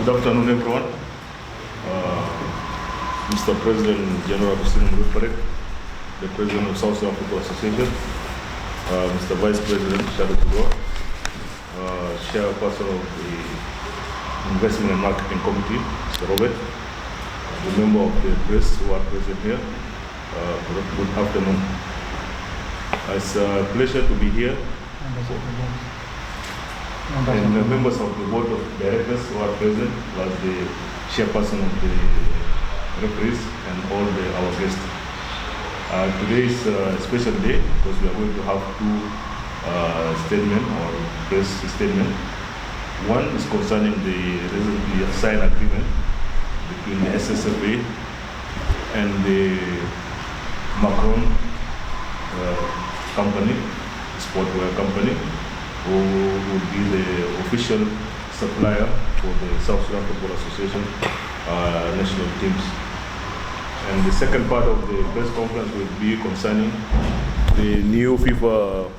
Good afternoon, everyone. Mr. President General Hussein Mutfarek, the President of South Sudan Football Association, Mr. Vice President Shadow Tugor, Chairperson of the Investment and Marketing Committee, Mr. Robert, the member of the press who are present here. Good afternoon. It's a pleasure to be here. And the members of the board of directors who are present, plus the chairperson of the referees and all our guests. Today is a special day because we are going to have two statements or press statements. One is concerning the recently signed agreement between the SSFA and the Macron company, sportwear company, who will be the official supplier for the South Sudan Football Association national teams. And the second part of the press conference will be concerning the new FIFA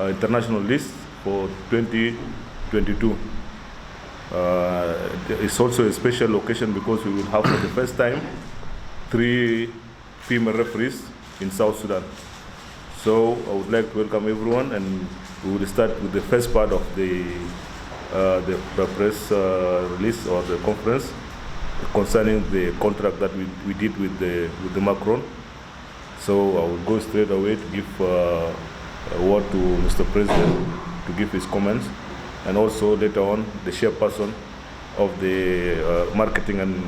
international list for 2022. It's also a special occasion because we will have for the first time 3 female referees in South Sudan. So I would like to welcome everyone, and we will start with the first part of the press release or the conference concerning the contract that we did with the Macron. So I will go straight away to give a word to Mr. President to give his comments, and also later on the chairperson of the Marketing and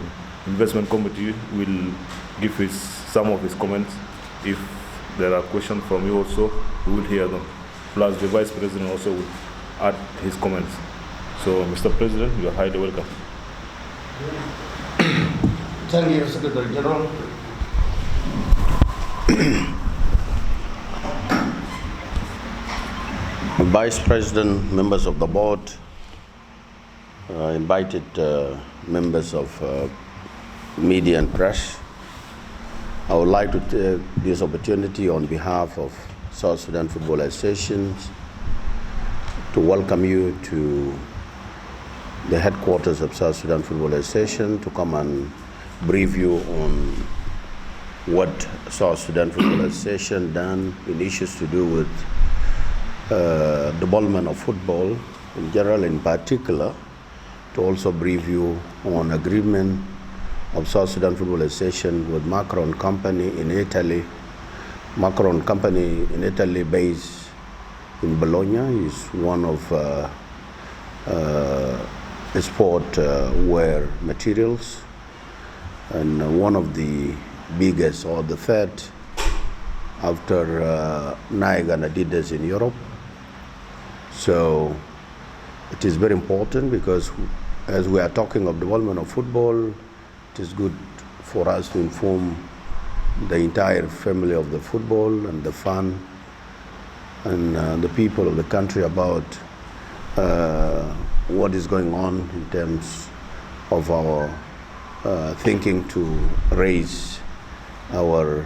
Investment Committee will give some of his comments. If there are questions from you also, we will hear them. Plus the Vice President also will add his comments. So, Mr. President, you are highly welcome. Thank you, Secretary General. Vice President, members of the board, invited members of media and press, I would like to take this opportunity on behalf of South Sudan Football Association to welcome you to the headquarters of South Sudan Football Association to come and brief you on what South Sudan Football Association done in issues to do with development of football in general, in particular, to also brief you on agreement of South Sudan Football Association with Macron Company in Italy. Macron Company in Italy, based in Bologna, is one of sport wear materials, and one of the biggest, or the third after Nike and Adidas in Europe. So it is very important because as we are talking of development of football, it is good for us to inform the entire family of the football and the fan and the people of the country about what is going on in terms of our thinking to raise our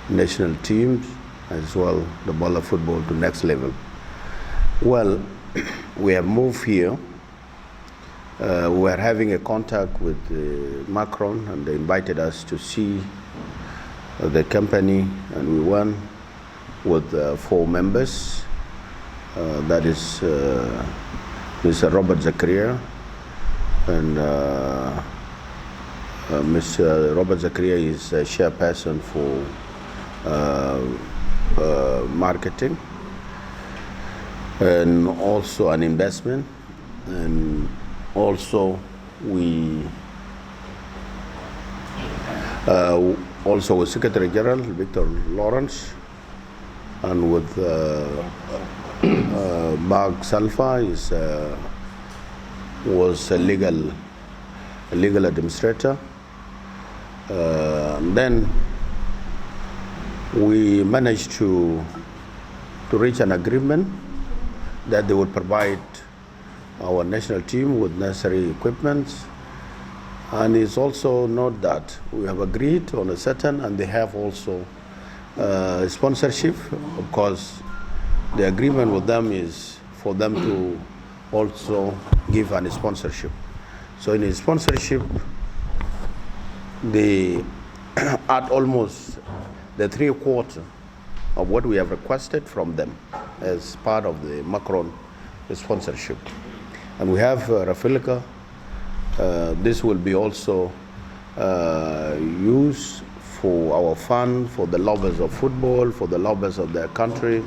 national teams as well the ball of football to next level. Well, we have moved here. We are having a contact with Macron, and they invited us to see the company, and we went with 4 members. That is Mr. Robert Zakaria, and Mr. Robert Zakaria is a chairperson for marketing, and also an investment, and also we also with Secretary General Victor Lawrence, and with Mark Salfa was a legal administrator. Then we managed to reach an agreement that they would provide our national team with necessary equipment, and it's also not that we have agreed on a certain, and they have also sponsorship. Of course, the agreement with them is for them to also give a sponsorship. So in his sponsorship, they at almost the 3/4 of what we have requested from them as part of the Macron sponsorship. And we have Rafilka. This will be also used for our fund, for the lovers of football, for the lovers of their country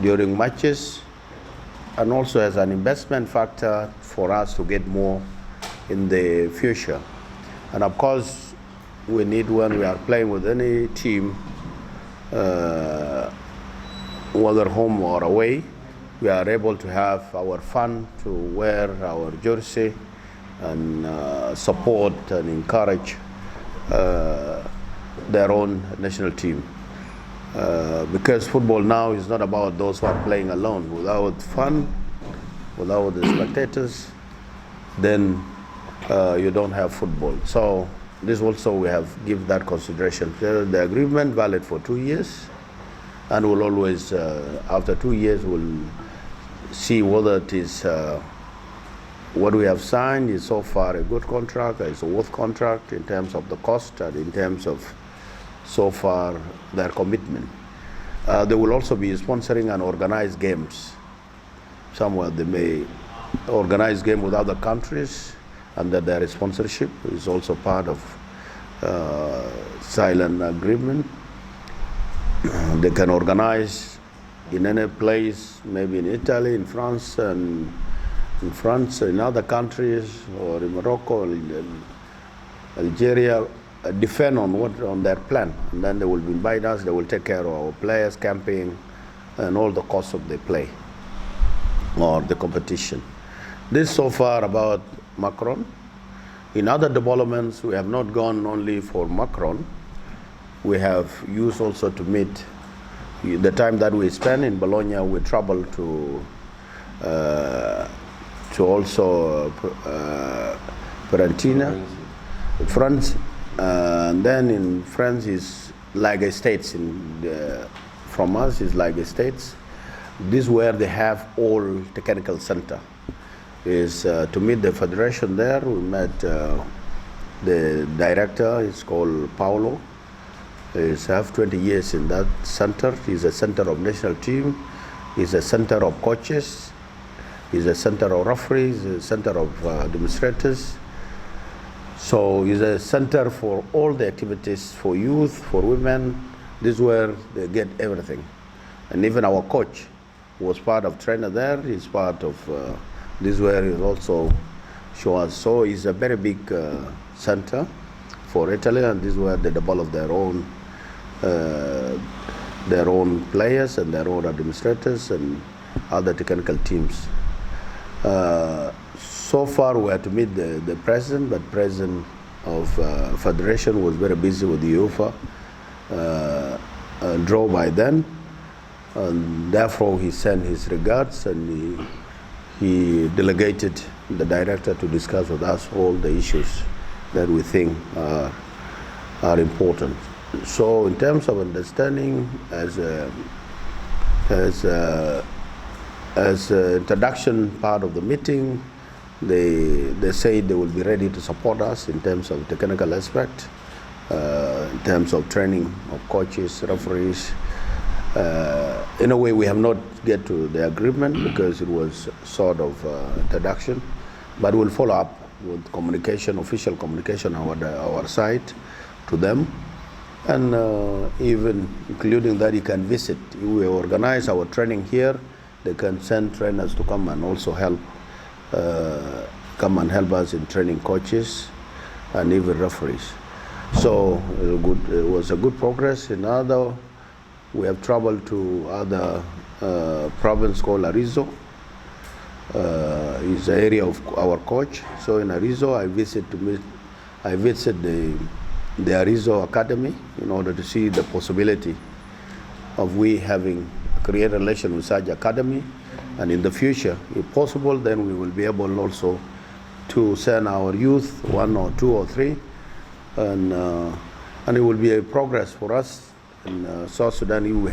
during matches, and also as an investment factor for us to get more in the future. And of course, we need, when we are playing with any team, whether home or away, we are able to have our fun to wear our jersey and support and encourage their own national team. Because football now is not about those who are playing alone. Without fun, without the spectators, then you don't have football. So this also we have give that consideration. The agreement valid for 2 years, and we'll always, after 2 years, we'll see whether it is what we have signed is so far a good contract, it's a worth contract in terms of the cost and in terms of so far their commitment. They will also be sponsoring and organize games. Somewhere they may organize game with other countries under their sponsorship. Is also part of silent agreement. They can organize in any place, maybe in Italy, in France, and in other countries, or in Morocco, in Algeria, depend on their plan. And then they will invite us, they will take care of our players, camping, and all the costs of the play or the competition. This so far about Macron. In other developments, we have not gone only for Macron. We have used also to meet the time that we spend in Bologna. We travel to also Fiorentina, France, and then in France is like a states. From us is like a states. This is where they have all technical center. Is to meet the federation there. We met the director. It's called Paulo. He's have 20 years in that center. He's a center of national team. He's a center of coaches. He's a center of referees. He's a center of administrators. So he's a center for all the activities for youth, for women. This is where they get everything. And even our coach was part of trainer there. He's part of this is where he also show us. So it's a very big center for Italy, and this is where they develop their own players and their own administrators and other technical teams. So far we had to meet the president, but president of federation was very busy with the UEFA draw by then, and therefore he sent his regards, and he delegated the director to discuss with us all the issues that we think are important. So in terms of understanding, as introduction part of the meeting, they say they will be ready to support us in terms of technical aspect, in terms of training of coaches, referees. In a way, we have not get to the agreement because it was sort of introduction, but we'll follow up with communication, official communication on our side to them, and even including that you can visit. We organize our training here. They can send trainers to come and also help us in training coaches and even referees. So it was a good progress. In other, we have traveled to other province called Arizo. Is the area of our coach. So in Arizo, I visit the Arizo Academy in order to see the possibility of we having create a relation with such academy, and in the future, if possible, then we will be able also to send our youth, 1 or 2 or 3, and it will be a progress for us in South Sudan. If we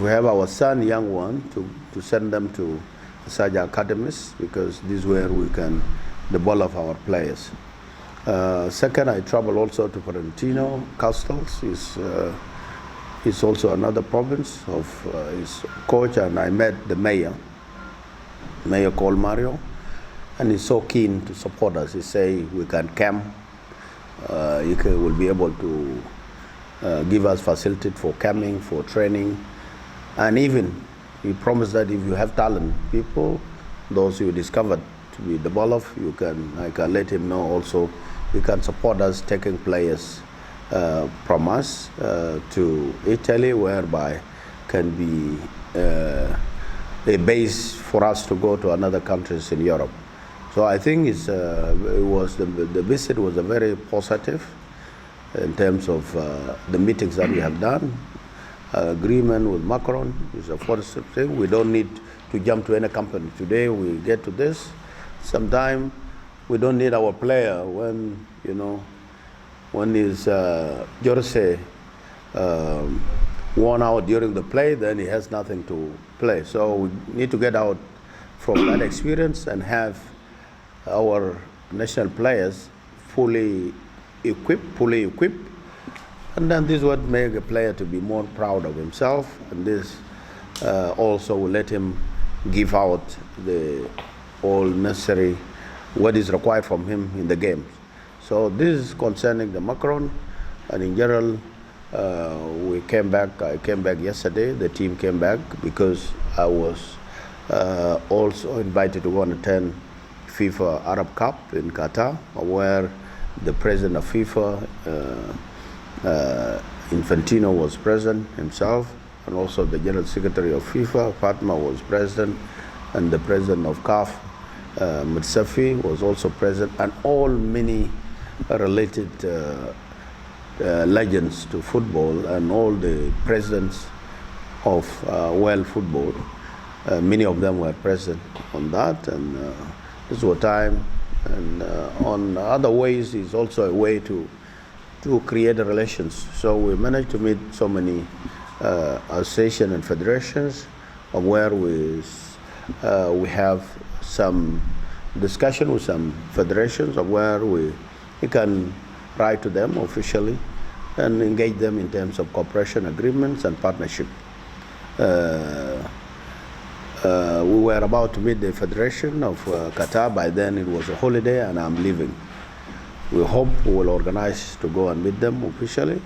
have our son, young one, to send them to such academies, because this is where we can develop our players. Second, I travel also to Florentino Castles. It's also another province of his coach, and I met the mayor called Mario, and he's so keen to support us. He say we can camp. He will be able to give us facility for camping, for training, and even he promised that if you have talent people, those you discovered to be developed, I can let him know also. He can support us taking players from us to Italy, whereby can be a base for us to go to another countries in Europe. So I think the visit was a very positive in terms of the meetings that we have done. Agreement with Macron is a positive thing. We don't need to jump to any company. Today we get to this. Sometime we don't need our player when his jersey worn out during the play, then he has nothing to play. So we need to get out from that experience and have our national players fully equipped, and then this would make a player to be more proud of himself, and this also will let him give out all necessary what is required from him in the games. So this is concerning the Macron, and in general, I came back yesterday. The team came back because I was also invited to go and attend FIFA Arab Cup in Qatar, where the president of FIFA, Infantino, was present himself, and also the general secretary of FIFA, Fatma, was present, and the president of CAF, Mutsafi, was also present, and all many related legends to football, and all the presidents of world football. Many of them were present on that, and this was time. And on other ways is also a way to create relations. So we managed to meet so many associations and federations, of where we have some discussion with some federations, of where we can write to them officially and engage them in terms of cooperation agreements and partnership. We were about to meet the Federation of Qatar. By then it was a holiday and I'm leaving. We hope we will organize to go and meet them officially,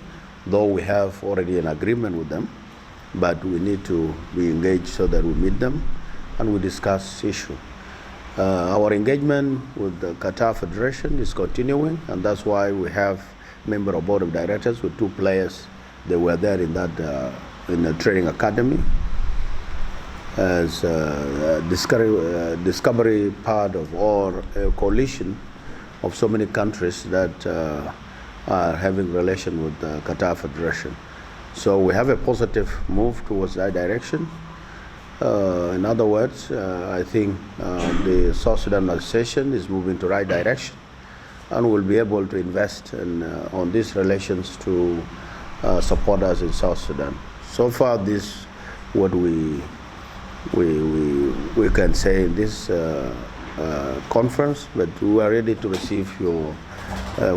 though we have already an agreement with them, but we need to be engaged so that we meet them and we discuss issue. Our engagement with the Qatar Federation is continuing, and that's why we have member of board of directors with 2 players. They were there in that in the training academy as discovery part of our coalition of so many countries that are having relation with the Qatar Federation. So we have a positive move towards that direction. In other words, I think the South Sudan Association is moving to the right direction, and will be able to invest on these relations to support us in South Sudan. So far, this what we can say in this conference, but we are ready to receive your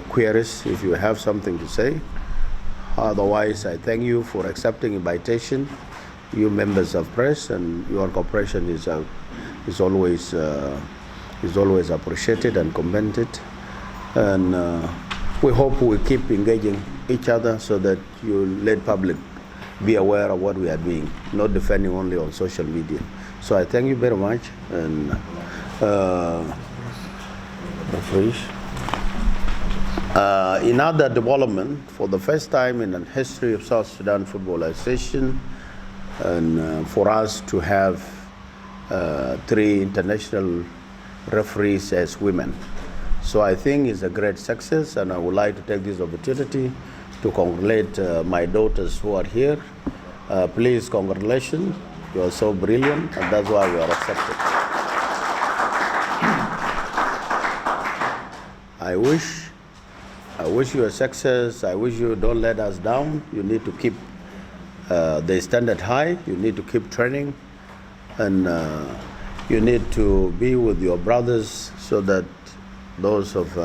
queries if you have something to say. Otherwise, I thank you for accepting invitation, you members of press, and your cooperation is always appreciated and commended. And we hope we keep engaging each other so that you let public be aware of what we are doing, not defending only on social media. So I thank you very much. And in other development, for the first time in the history of South Sudan Football Association, and for us to have 3 international referees as women. So I think it's a great success, and I would like to take this opportunity to congratulate my daughters who are here. Please, congratulations. You are so brilliant, and that's why we are accepted. I wish you a success. I wish you don't let us down. You need to keep the standard high. You need to keep training, and You need to be with your brothers so that those of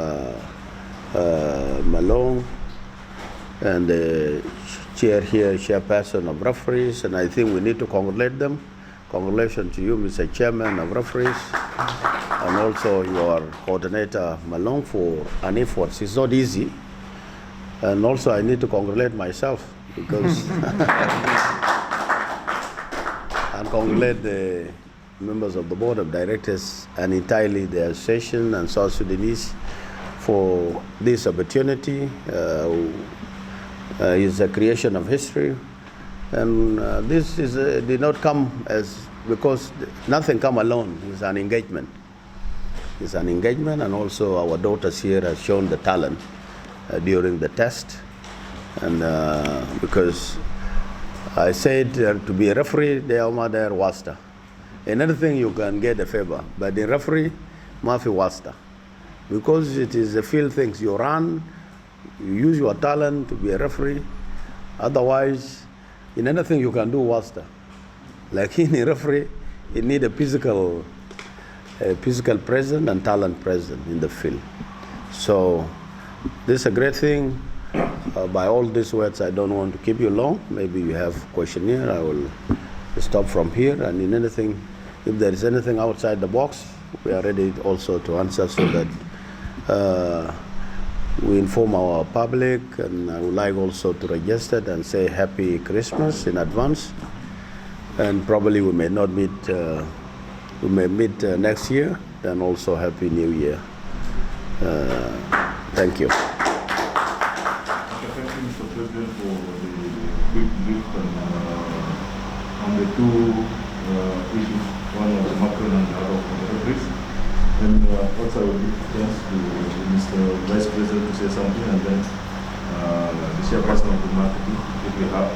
Malone and the chair here, chairperson of referees, and I think we need to congratulate them. Congratulations to you, Mr. Chairman of referees, and also your coordinator, Malone, for an effort. It's not easy. And also I need to congratulate myself because and congratulate the members of the board of directors and entirely the association and South Sudanese for this opportunity. It's a creation of history, and this is did not come as because nothing come alone. It's an engagement. It's an engagement, and also our daughters here have shown the talent during the test, and because I said to be a referee, they are there wasta. In anything you can get a favor, but in referee, mafi wasta, because it is a field things. You run, you use your talent to be a referee. Otherwise, in anything you can do wasta. Like in a referee, you need a physical presence and talent present in the field. So this is a great thing. By all these words, I don't want to keep you long. Maybe you have a question here. I will stop from here. And in anything, if there is anything outside the box, we are ready also to answer so that we inform our public. And I would like also to register and say Happy Christmas in advance. And probably we may not meet, we may meet next year. And also Happy New Year. Thank you. Thank you, Mr. President, for the quick brief on the two issues, one of the Macron and the other of the referees. And also I will give a chance to Mr. Vice President to say something, and then the chairperson of the marketing, if we have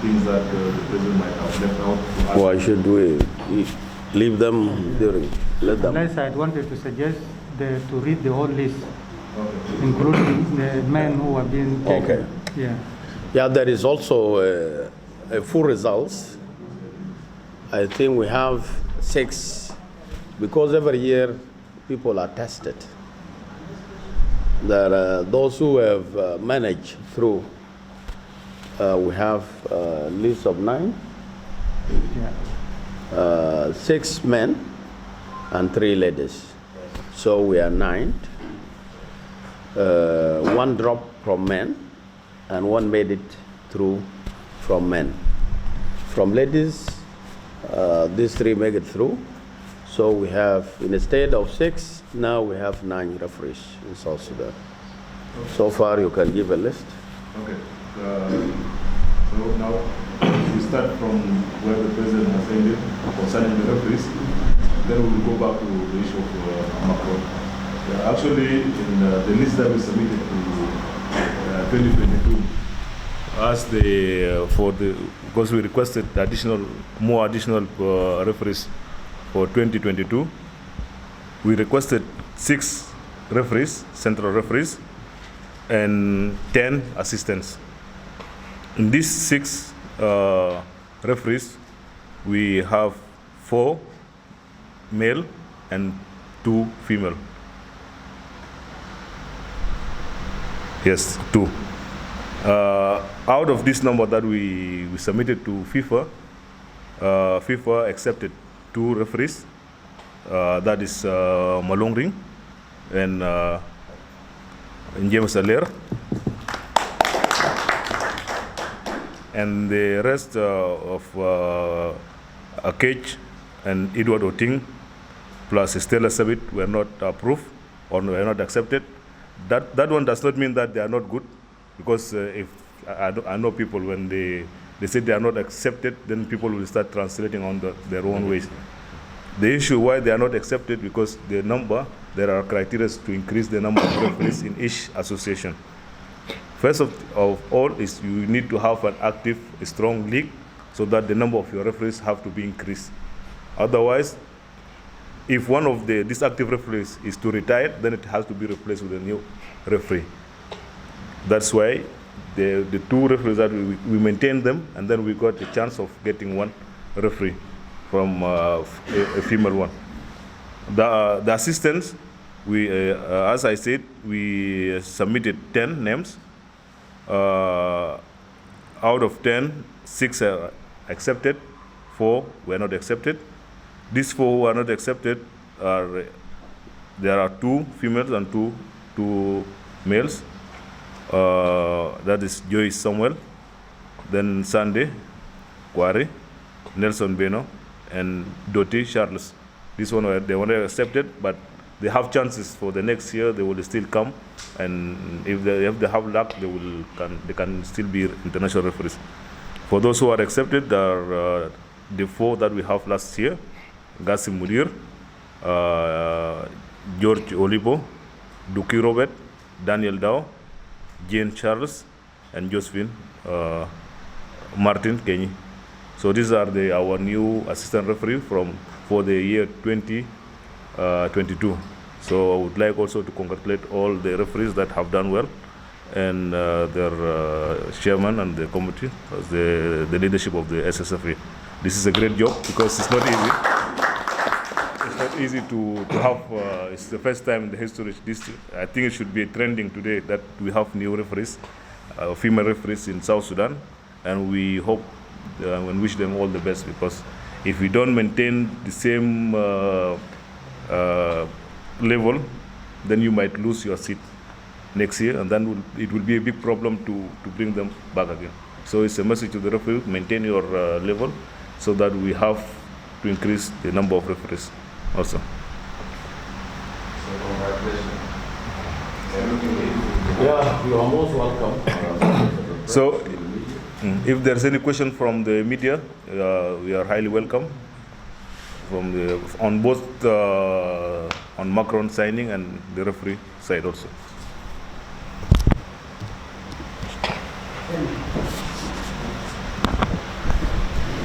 things that the President might have left out. Why should we leave them during? Let them. Unless I wanted to suggest to read the whole list. Okay. Including the men who have been taken. Okay. Yeah. Yeah, there is also a full results. I think we have 6, because every year people are tested. There are those who have managed through. We have a list of 9. Yeah. 6 men and 3 ladies. So we are 9. 1 drop from men, and 1 made it through from men. From ladies, these 3 make it through. So we have, instead of 6, now we have 9 referees in South Sudan. Okay. So far, you can give a list. Okay. So now we start from where the President has ended concerning the referees. Then we will go back to the issue of Macron. Actually, in the list that we submitted to 2022, as because we requested more additional referees for 2022, we requested 6 referees, central referees, and 10 assistants. In these 6 referees, we have 4 male and 2 female. Yes, 2. Out of this number that we submitted to FIFA, FIFA accepted 2 referees. That is Malong Ring and James Allaire. And the rest of Akage and Edward Oting plus Stella Sabit were not approved or were not accepted. That one does not mean that they are not good, because if I know people, when they say they are not accepted, then people will start translating on their own ways. The issue why they are not accepted, because there are criteria to increase the number of referees in each association. First of all is you need to have an active, strong league, so that the number of your referees have to be increased. Otherwise, if one of these active referees is to retire, then it has to be replaced with a new referee. That's why the 2 referees that we maintained them, and then we got a chance of getting 1 referee from a female one. The assistants, as I said, we submitted 10 names. Out of 10, 6 are accepted, 4 were not accepted. These 4 who are not accepted there are 2 females and 2 males. That is Joyce Samuel, then Sunday Kwari, Nelson Beno, and Doti Charles. This one they were not accepted, but they have chances for the next year. They will still come, and if they have luck, they can still be international referees. For those who are accepted, there are the 4 that we have last year: Gassim Mudir, George Olibo, Duki Robert, Daniel Dow, Jane Charles, and Josephine Martin Kenyi. So these are our new assistant referee for the year 2022. So I would like also to congratulate all the referees that have done well, and their chairman and the committee, the leadership of the SSFA. This is a great job because it's not easy. It's not easy to have. It's the first time in the history. I think it should be trending today that we have new referees, female referees in South Sudan, and we hope and wish them all the best, because if we don't maintain the same level, then you might lose your seat next year, and then it will be a big problem to bring them back again. So it's a message to the referee: maintain your level, so that we have to increase the number of referees also. Yeah, you are most welcome. So if there's any question from the media, we are highly welcome on both on Macron signing and the referee side also.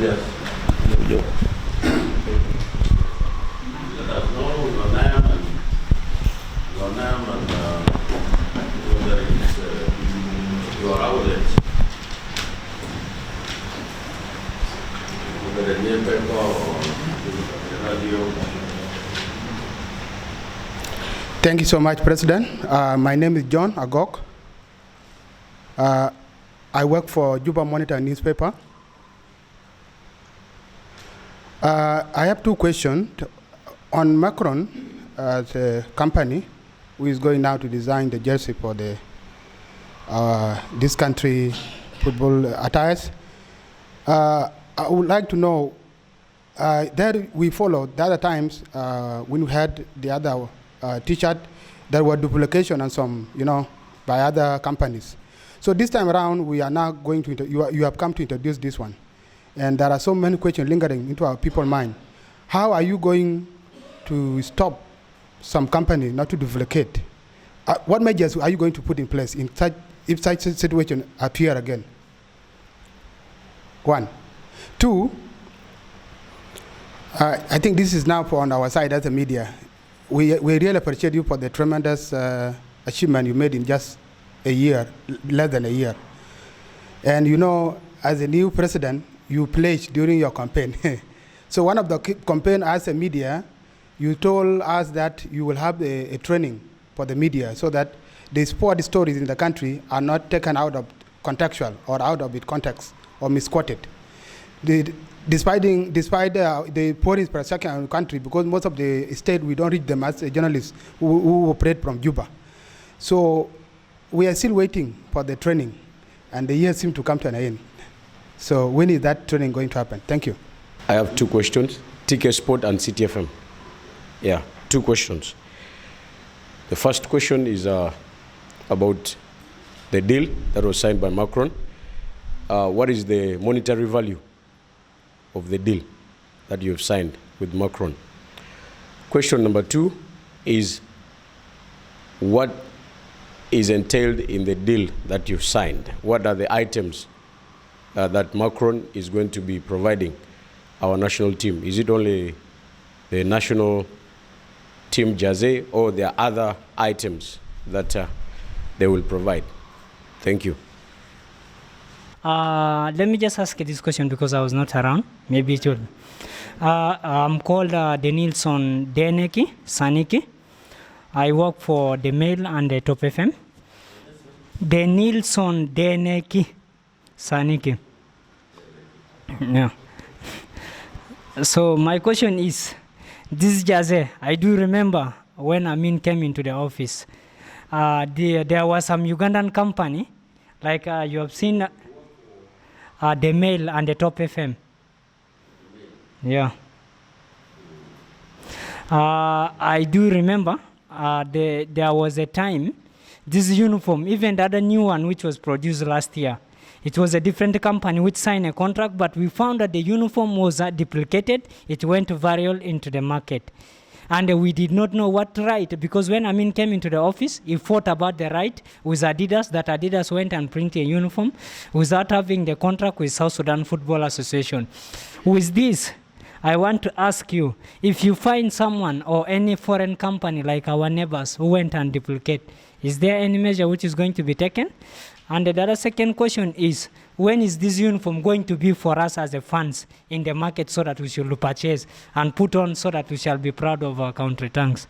Yes. Let us know your name and whether it's your outlet, whether the newspaper or the radio. Thank you so much, President. My name is John Agok. I work for Juba Monitor newspaper. I have 2 questions. On Macron, as a company who is going now to design the jersey for this country football attires, I would like to know, that we followed the other times when we had the other T-shirt, there were duplication and some, by other companies. So this time around, we are now going to, you have come to introduce this one. And there are so many questions lingering into our people's mind. How are you going to stop some company not to duplicate? What measures are you going to put in place if such a situation appear again? 1. 2, I think this is now on our side as a media. We really appreciate you for the tremendous achievement you made in just a year, less than a year. And as a new president, you pledged during your campaign. So one of the campaign as a media, you told us that you will have a training for the media so that the sport stories in the country are not taken out of contextual or out of its context or misquoted. Despite the poor infrastructure in the country, because most of the state, we don't reach them as journalists who operate from Juba. So we are still waiting for the training, and the year seems to come to an end. So when is that training going to happen? Thank you. I have 2 questions, TK Sport and CTFM. Yeah, 2 questions. The first question is about the deal that was signed by Macron. What is the monetary value of the deal that you have signed with Macron? Question number 2 is, what is entailed in the deal that you've signed? What are the items that Macron is going to be providing our national team? Is it only the national team jersey, or there are other items that they will provide? Thank you. Let me just ask this question because I was not around. Maybe it will I'm called Denilson Deneki Saniki. I work for the Mail and the Top FM. Denilson Deneki Saniki. Yeah. So my question is, this Jaze, I do remember when Amin came into the office, there was some Ugandan company, like you have seen the Mail and the Top FM. Yeah. I do remember there was a time, this uniform, even the other new one which was produced last year, it was a different company which signed a contract, but we found that the uniform was duplicated. It went viral into the market. And we did not know what right, because when Amin came into the office, he fought about the right with Adidas, that Adidas went and printed a uniform without having the contract with South Sudan Football Association. With this, I want to ask you, if you find someone or any foreign company like our neighbors who went and duplicate, is there any measure which is going to be taken? And the other second question is, when is this uniform going to be for us as a fans in the market so that we should purchase and put on so that we shall be proud of our country? Thanks.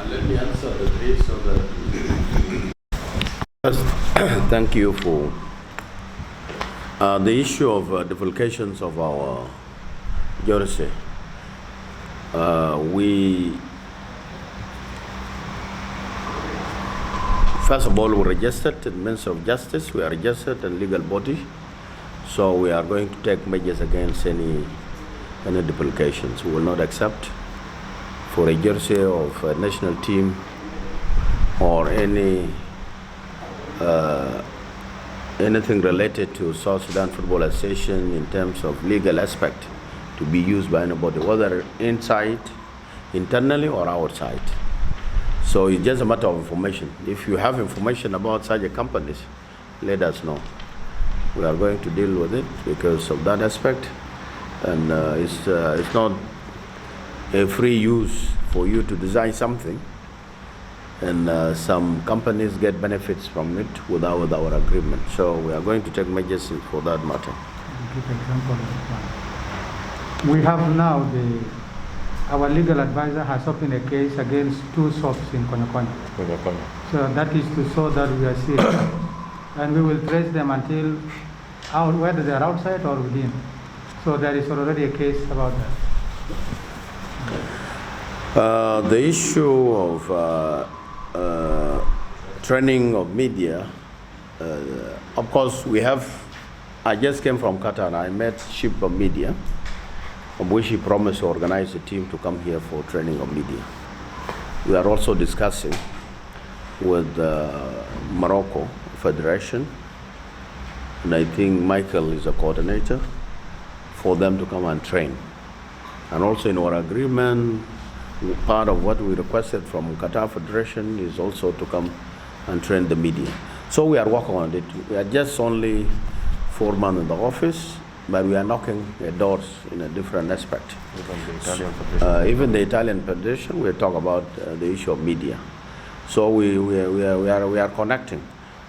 Let me answer the three so that... Thank you for the issue of duplications of our jersey. First of all, we registered in Ministry of Justice. We are registered in legal body, so we are going to take measures against any duplications. We will not accept for a jersey of a national team or anything related to South Sudan Football Association in terms of legal aspect to be used by anybody, whether inside, internally, or outside. So it's just a matter of information. If you have information about such a companies, let us know. We are going to deal with it because of that aspect, and it's not a free use for you to design something, and some companies get benefits from it without our agreement. So we are going to take measures for that matter. We have now our legal advisor has opened a case against 2 shops in Konyokonyo. So that is to show that we are serious. And we will trace them until whether they are outside or within. So there is already a case about that. The issue of training of media, of course I just came from Qatar. I met Chief of Media, of which he promised to organize a team to come here for training of media. We are also discussing with Morocco Federation, and I think Michael is a coordinator, for them to come and train. And also in our agreement, part of what we requested from Qatar Federation is also to come and train the media. So we are working on it. We are just only 4 months in the office, but we are knocking at doors in a different aspect. Even the Italian Federation, we talk about the issue of media. So we are connecting,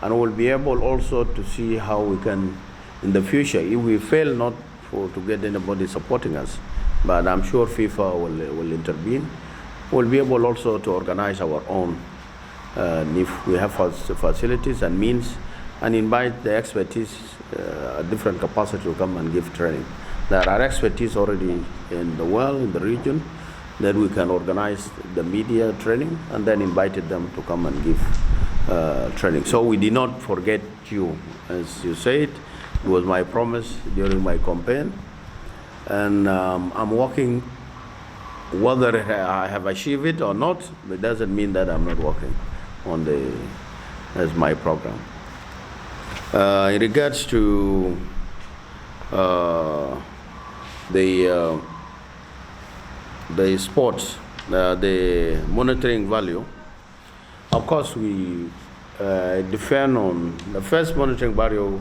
and we'll be able also to see how we can, in the future, if we fail not to get anybody supporting us, but I'm sure FIFA will intervene. We'll be able also to organize our own, if we have facilities and means, and invite the expertise, different capacity to come and give training. There are expertise already in the world, in the region, that we can organize the media training and then invited them to come and give training. So we did not forget you, as you said. It was my promise during my campaign, and I'm working. Whether I have achieved it or not, it doesn't mean that I'm not working on as my program. In regards to the sports, the monitoring value, of course we defend on the first monitoring value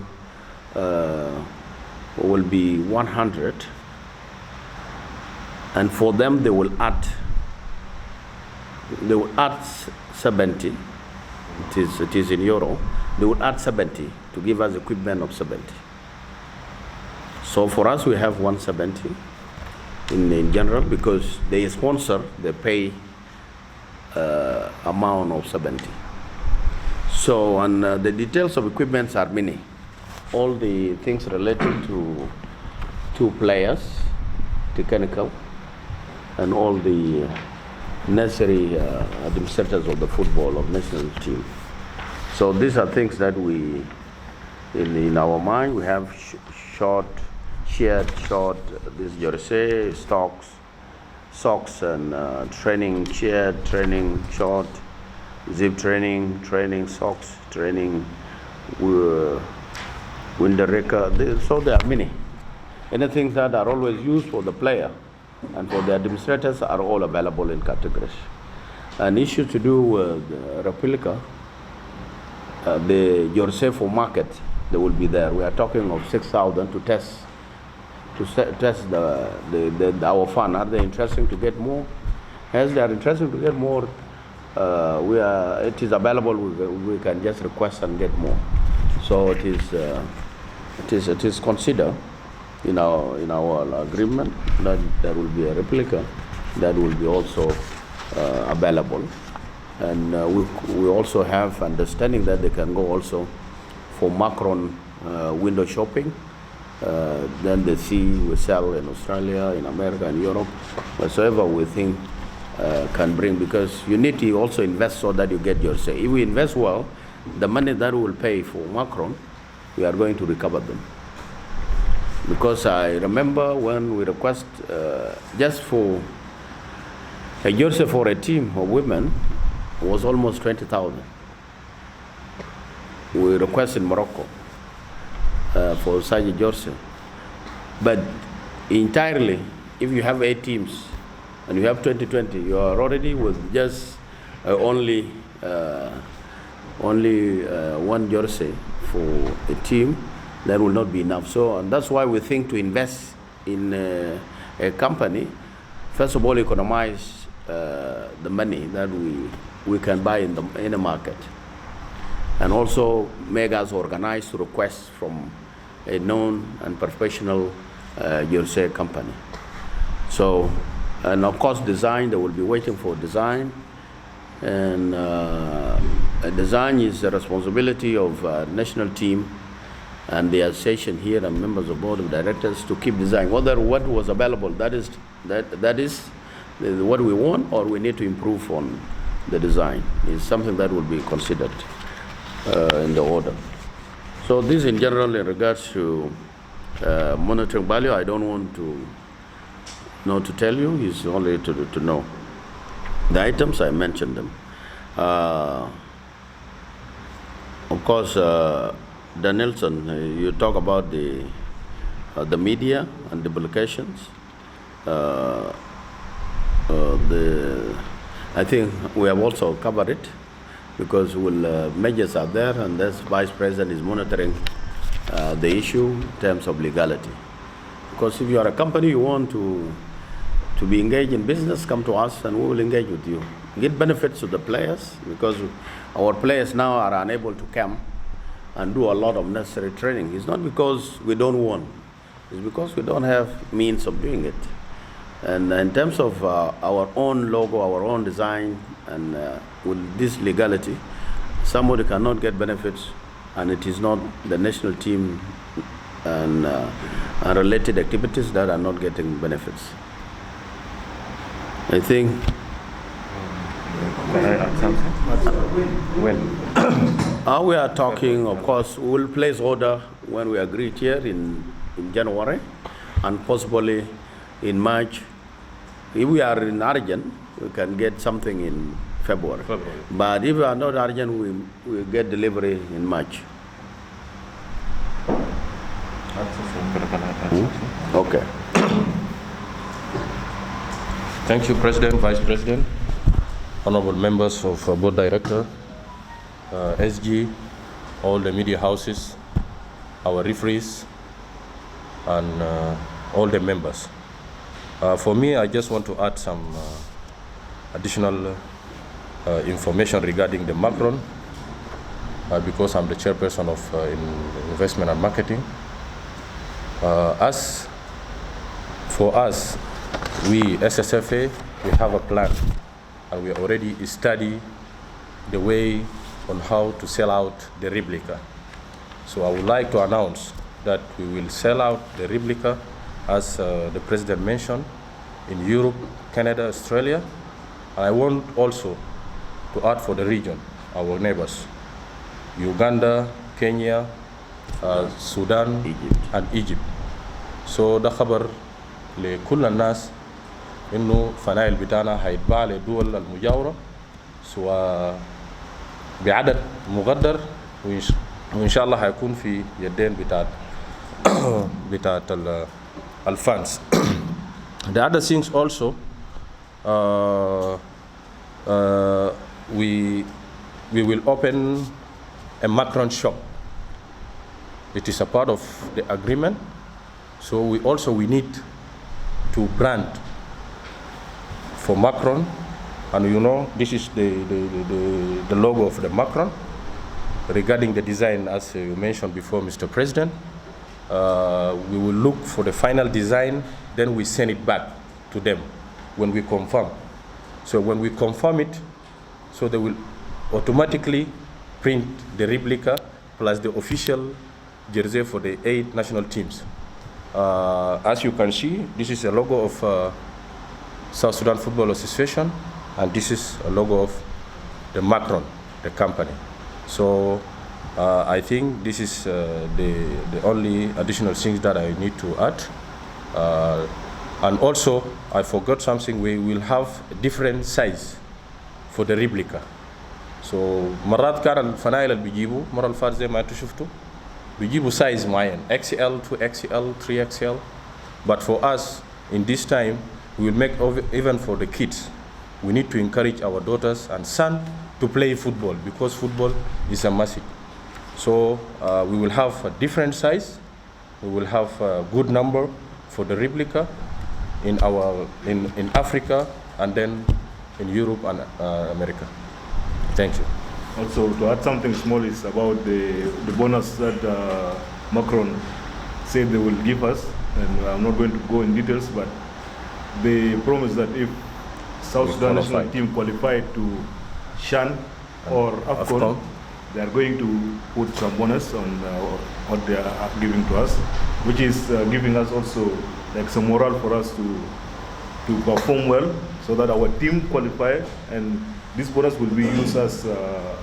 will be 100, and for them they will add 70. It is in euro. They will add 70 to give us equipment of 70. So for us, we have 170 in general, because they sponsor, they pay amount of 70. So, and the details of equipments are many. All the things related to players, technical, and all the necessary administrators of the football of national team. So these are things that we, in our mind, we have shared short, this jersey, socks and training, shared training, short, zip training socks, training, winter record. So there are many. Anything that are always used for the player and for the administrators are all available in categories. An issue to do with replica, the jersey for market, they will be there. We are talking of 6,000 to test our fund. Are they interested to get more? As they are interested to get more, it is available. We can just request and get more. So it is considered in our agreement that there will be a replica that will be also available, and we also have understanding that they can go also for Macron window shopping. Then they see we sell in Australia, in America, and Europe, whatsoever we think can bring, because you need to also invest so that you get your say. If we invest well, the money that we will pay for Macron, we are going to recover them. Because I remember when we request just for a jersey for a team of women was almost 20,000. We request in Morocco for such a jersey. But entirely, if you have 8 teams and you have 2020, you are already with just only one jersey for a team. That will not be enough. So, and that's why we think to invest in a company, first of all, economize the money that we can buy in the market, and also make us organize to request from a known and professional jersey company. So, and of course, design, they will be waiting for design, and design is the responsibility of national team and the association here and members of board of directors to keep design. Whether what was available, that is what we want, or we need to improve on the design, is something that will be considered in the order. So this in general in regards to monitoring value, I don't want to tell you, is only to know. The items, I mentioned them. Of course, Danielson, you talk about the media and the publications. I think we have also covered it, because measures are there, and this Vice President is monitoring the issue in terms of legality. Because if you are a company, you want to be engaged in business, come to us and we will engage with you. Get benefits to the players, because our players now are unable to come and do a lot of necessary training. It's not because we don't want, it's because we don't have means of doing it. And in terms of our own logo, our own design, and with this legality, somebody cannot get benefits, and it is not the national team and related activities that are not getting benefits. I think. Can I add something? When? We are talking, of course, we will place order when we agreed here in January, and possibly in March. If we are in urgent, we can get something in February. But if we are not urgent, we get delivery in March. Okay. Thank you, President, Vice President, honorable members of Board Director, SG, all the media houses, our referees, and all the members. For me, I just want to add some additional information regarding the Macron. because I'm the chairperson of investment and marketing. As for us, we SSFA, we have a plan, and we already study the way on how to sell out the replica. So I would like to announce that we will sell out the replica, as the President mentioned, in Europe, Canada, Australia. And I want also to add for the region, our neighbors, Uganda, Kenya, Sudan, and Egypt. So ده خبر لكل الناس إنه فنايل بتاعنا هيتباع للدول المجاورة سواء بعدد مقدر وإن شاء الله هيكون في يدين بتاعت الفانس. The other things also, we will open a Macron shop. It is a part of the agreement. So we need to brand for Macron, and you know this is the logo of the Macron. Regarding the design, as you mentioned before, Mr. President, we will look for the final design, then we send it back to them when we confirm. So when we confirm it, so they will automatically print the replica plus the official jersey for the 8 national teams. As you can see, this is a logo of South Sudan Football Association, and this is a logo of the Macron, the company. So I think this is the only additional things that I need to add. And also, I forgot something. We will have a different size for the replica. So مرات كان الفنايل اللي بيجيبوا مرة الفات زي ما انتم شفتوا بيجيبوا size معين XL, 2XL, 3XL. But for us, in this time, we will make even for the kids. We need to encourage our daughters and sons to play football, because football is a must. So we will have a different size. We will have a good number for the replica in Africa, and then in Europe and America. Thank you. Also, to add something small is about the bonus that Macron said they will give us, and I'm not going to go in details, but they promised that if South Sudan national team qualified to Shan or AFCON, they are going to put some bonus on what they are giving to us, which is giving us also like some morale for us to perform well, so that our team qualify, and this bonus will be used as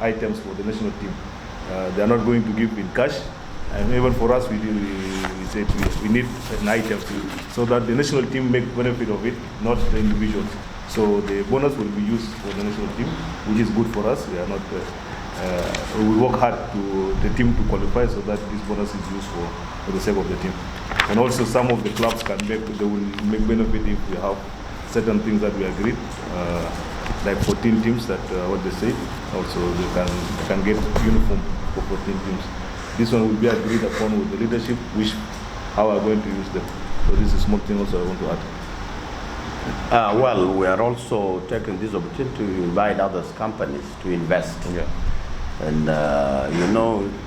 items for the national team. They are not going to give in cash, and even for us, we said we need an item so that the national team make benefit of it, not the individuals. So the bonus will be used for the national team, which is good for us. We are not. We will work hard to the team to qualify, so that this bonus is used for the sake of the team. And also, some of the clubs they will make benefit if we have certain things that we agreed, like 14 teams that what they say. Also, they can get uniform for 14 teams. This one will be agreed upon with the leadership, how we are going to use them. So this is a small thing also I want to add. Well, we are also taking this opportunity to invite other companies to invest. Yeah. And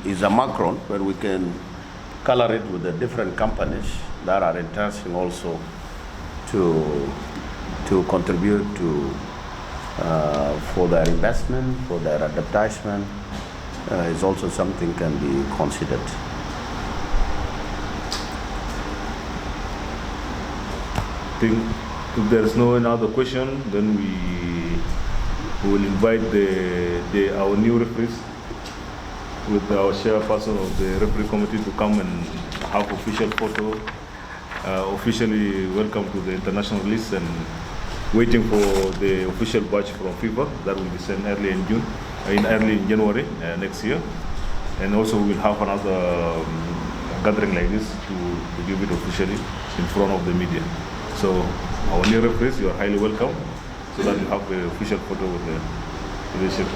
it's a Macron, but we can color it with the different companies that are interested also to contribute to for their investment, for their advertisement. Is also something can be considered. I think if there is no another question, then we will invite our new referees with our chairperson of the referee committee to come and have official photo, officially welcome to the international list, and waiting for the official badge from FIFA that will be sent early in January next year. And also we will have another gathering like this to give it officially in front of the media. So our new referees, you are highly welcome, so that you have the official photo with the leadership.